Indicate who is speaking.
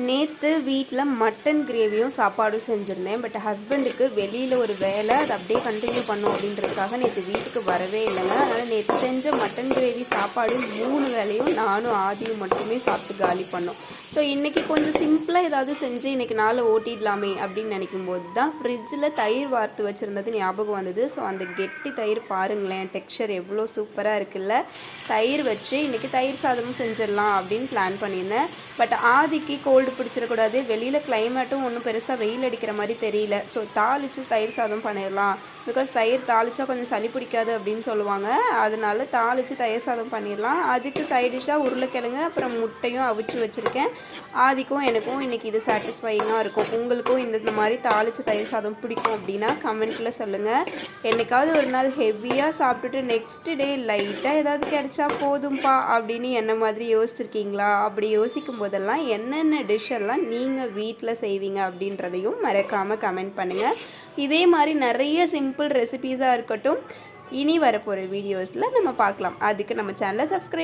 Speaker 1: நேற்று வீட்டில் மட்டன் கிரேவியும் சாப்பாடும் செஞ்சுருந்தேன். பட் ஹஸ்பண்டுக்கு வெளியில் ஒரு வேலை, அதை அப்படியே கண்டினியூ பண்ணும் அப்படின்றதுக்காக நேற்று வீட்டுக்கு வரவே இல்லைங்க. அதனால் நேற்று செஞ்ச மட்டன் கிரேவி சாப்பாடு 3 வேளையும் நானும் ஆதியும் மட்டுமே சாப்பிட்டு காலி பண்ணோம். ஸோ இன்றைக்கி கொஞ்சம் சிம்பிளாக ஏதாவது செஞ்சு இன்றைக்கி நாளை ஓட்டிடலாமே அப்படின்னு நினைக்கும்போது தான் ஃப்ரிட்ஜில் தயிர் வார்த்து வச்சுருந்தது ஞாபகம் வந்தது. ஸோ அந்த கெட்டி தயிர் பாருங்களேன், டெக்ஸ்சர் எவ்வளோ சூப்பராக இருக்குல்ல. தயிர் வச்சு இன்றைக்கி தயிர் சாதமும் செஞ்சிடலாம் அப்படின்னு பிளான் பண்ணியிருந்தேன். பட் ஆதிக்கு கோல்டு பிடிச்சிடக்கூடாது, வெளியில் கிளைமேட்டும் ஒன்றும் பெருசாக வெயில் அடிக்கிற மாதிரி தெரியல. ஸோ தாளித்து தயிர் சாதம் பண்ணிடலாம், பிகாஸ் தயிர் தாளித்தா கொஞ்சம் சளி பிடிக்காது அப்படின்னு சொல்லுவாங்க. அதனால தாளித்து தயிர் சாதம் பண்ணிடலாம். அதுக்கு சைடிஷாக உருளைக்கிழங்கு அப்புறம் முட்டையும் அவிச்சு வச்சுருக்கேன். ஆதிக்கும் எனக்கும் இன்றைக்கி இது சாட்டிஸ்ஃபைங்காக இருக்கும். உங்களுக்கும் இந்த மாதிரி தாளித்து தயிர் சாதம் பிடிக்கும் அப்படின்னா கமெண்ட்டில் சொல்லுங்கள். என்னைக்காவது ஒரு நாள் ஹெவியாக சாப்பிட்டுட்டு நெக்ஸ்ட் டே லைட்டாக ஏதாவது கிடைச்சா போதும்பா அப்படின்னு என்ன மாதிரி யோசிச்சிருக்கீங்களா? அப்படி யோசிக்கும் போதெல்லாம் என்னென்ன டிஷ்ஷெல்லாம் நீங்கள் வீட்டில் செய்வீங்க அப்படின்றதையும் மறக்காமல் கமெண்ட் பண்ணுங்கள். இதே மாதிரி நிறைய சிம்பிள் ரெசிபீஸாக இருக்கட்டும் இனி வரப்போகிற வீடியோஸில் நம்ம பார்க்கலாம். அதுக்கு நம்ம சேனலை சப்ஸ்கிரைப்